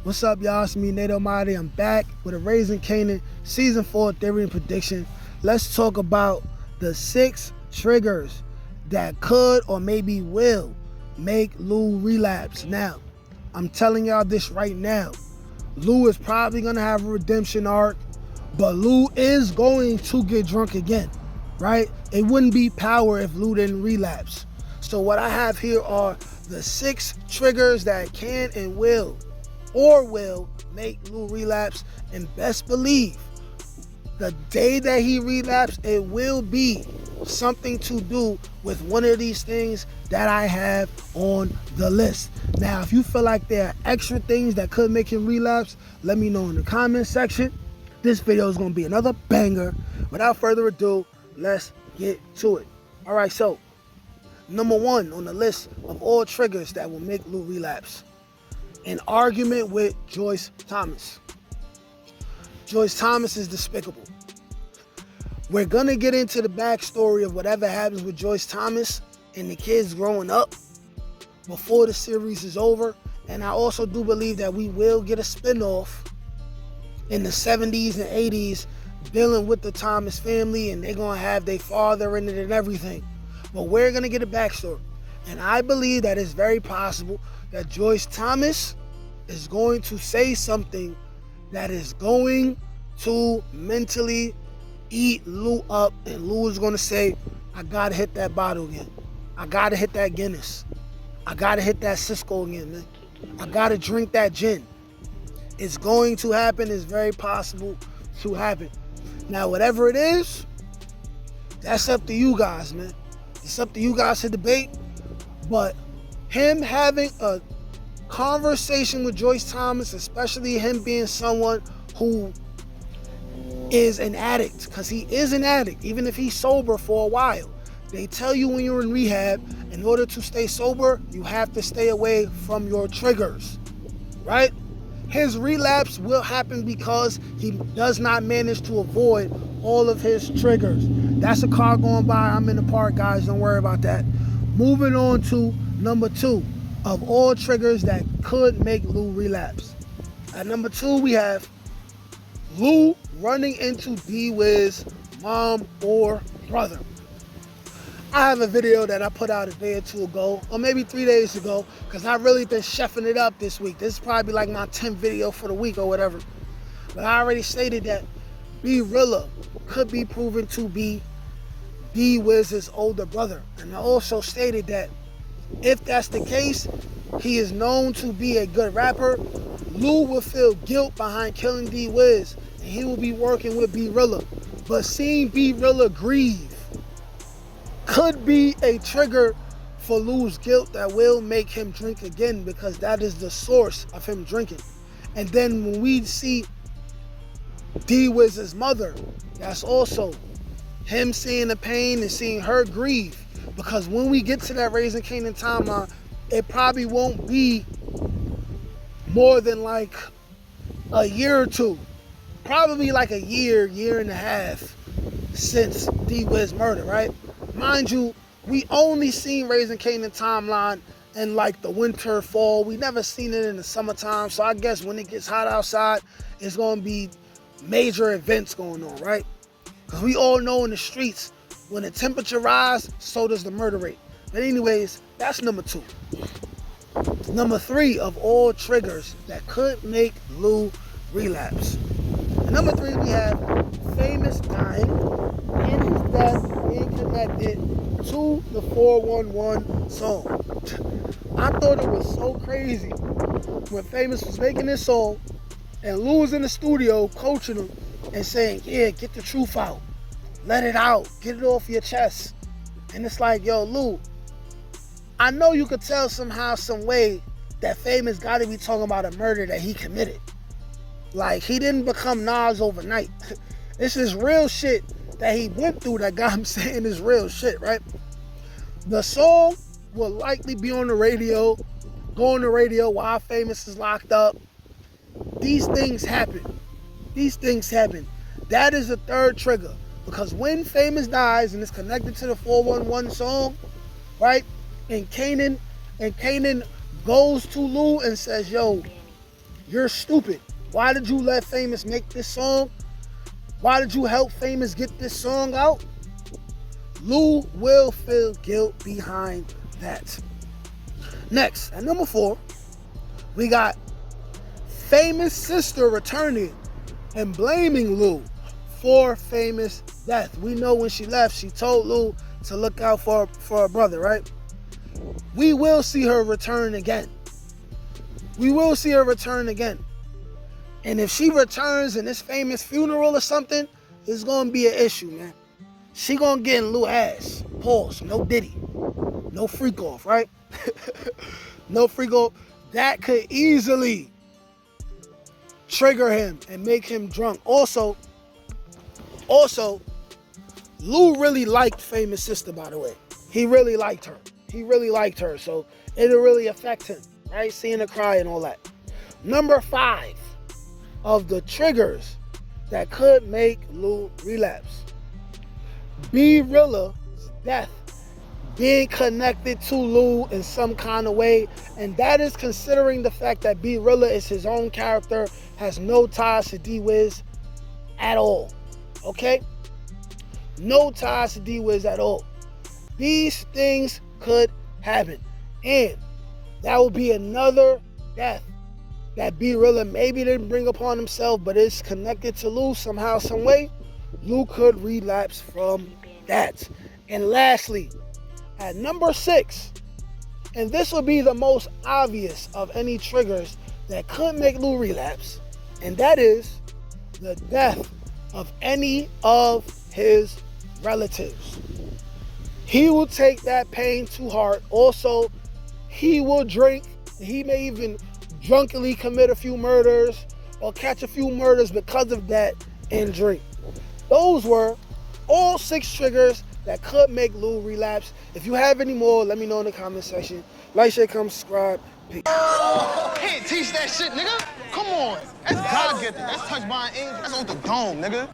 What's up, y'all? It's me, Nate Almighty. I'm back with a Raising Kanan Season 4 Theory and Prediction. Let's talk about the 6 triggers that could or maybe will make Lou relapse. Now, I'm telling y'all this right now. Lou is probably going to have a redemption arc, but Lou is going to get drunk again, right? It wouldn't be power if Lou didn't relapse. So what I have here are the 6 triggers that can and will make Lou relapse, and best believe the day that he relapses, it will be something to do with one of these things that I have on the list. Now, if you feel like there are extra things that could make him relapse, let me know in the comment section. This video is going to be another banger. Without further ado, let's get to it. All right, so number 1 on the list of all triggers that will make Lou relapse: an argument with Joyce Thomas. Joyce Thomas is despicable. We're gonna get into the backstory of whatever happens with Joyce Thomas and the kids growing up before the series is over. And I also do believe that we will get a spinoff in the 70s and 80s dealing with the Thomas family, and they're gonna have their father in it and everything. But we're gonna get a backstory. And I believe that it's very possible that Joyce Thomas is going to say something that is going to mentally eat Lou up, and Lou is going to say, I gotta hit that bottle again. I gotta hit that Guinness. I gotta hit that Cisco again, man. I gotta drink that gin. It's going to happen. It's very possible to happen. Now, whatever it is, that's up to you guys, man. It's up to you guys to debate. But him having a conversation with Joyce Thomas, especially him being someone who is an addict, because he is an addict, even if he's sober for a while. They tell you when you're in rehab, in order to stay sober, you have to stay away from your triggers, right? His relapse will happen because he does not manage to avoid all of his triggers. That's a car going by. I'm in the park, guys. Don't worry about that. Moving on to number 2 of all triggers that could make Lou relapse. At number 2, we have Lou running into D-Whiz mom or brother. I have a video that I put out a day or 2 ago, or maybe 3 days ago, because I've really been chefing it up this week. This is probably like my 10th video for the week or whatever. But I already stated that Billa could be proven to be D-Wiz's older brother. And I also stated that if that's the case, he is known to be a good rapper. Lou will feel guilt behind killing D-Whiz, and he will be working with Billa. But seeing Billa grieve could be a trigger for Lou's guilt that will make him drink again, because that is the source of him drinking. And then when we see D-Wiz's mother, that's also him seeing the pain and seeing her grieve. Because when we get to that Raising Kanan timeline, it probably won't be more than like a year or 2. Probably like a year and a half since D-Whiz murder, right? Mind you, we only seen Raising Kanan timeline in like the winter, fall. We never seen it in the summertime. So I guess when it gets hot outside, it's going to be major events going on, right? Because we all know in the streets, when the temperature rises, so does the murder rate. But anyways, that's number 2. Number 3 of all triggers that could make Lou relapse. And number 3, we have Famous dying and his death being connected to the 411 song. I thought it was so crazy when Famous was making this song and Lou was in the studio coaching him and saying, yeah, get the truth out. Let it out. Get it off your chest. And it's like, yo, Lou, I know you could tell somehow, some way that Famous got to be talking about a murder that he committed. Like, he didn't become Nas overnight. This is real shit that he went through that got him saying this real shit, right? The song will likely be on the radio, go on the radio while Famous is locked up. These things happen. These things happen. That is the 3rd trigger. Because when Famous dies and it's connected to the 411 song, right? And Kanan goes to Lou and says, yo, You're stupid. Why did you let Famous make this song? Why did you help Famous get this song out? Lou will feel guilt behind that. Next, at number 4, we got Famous' sister returning and blaming Lou for Famous' death. We know when she left, she told Lou to look out for her brother, right? We will see her return again. We will see her return again. And if she returns in this Famous funeral or something, it's gonna be an issue, man. She gonna get in Lou ass. Pause. No Diddy. No freak off, right? No freak off. That could easily trigger him and make him drunk. Also, Lou really liked Famous' sister, by the way. He really liked her. So it'll really affect him, right? Seeing her cry and all that. Number 5 of the triggers that could make Lou relapse. Billa's death being connected to Lou in some kind of way, and that is considering the fact that Billa is his own character, has no ties to D-Whiz at all, okay? No ties to D-Whiz at all. These things could happen, and that will be another death that Billa maybe didn't bring upon himself, but is connected to Lou somehow, some way. Lou could relapse from that. And lastly, at number 6, and this will be the most obvious of any triggers that could make Lou relapse, and that is the death of any of his relatives. He will take that pain to heart. Also, he will drink. He may even drunkenly commit a few murders or catch a few murders because of that and drink. Those were all 6 triggers that could make Lou relapse. If you have any more, let me know in the comment section. Like, share, comment, subscribe. Peace. Can't teach that shit, nigga. Come on. That's God-gifted. That's touched by an angel. That's on the dome, nigga.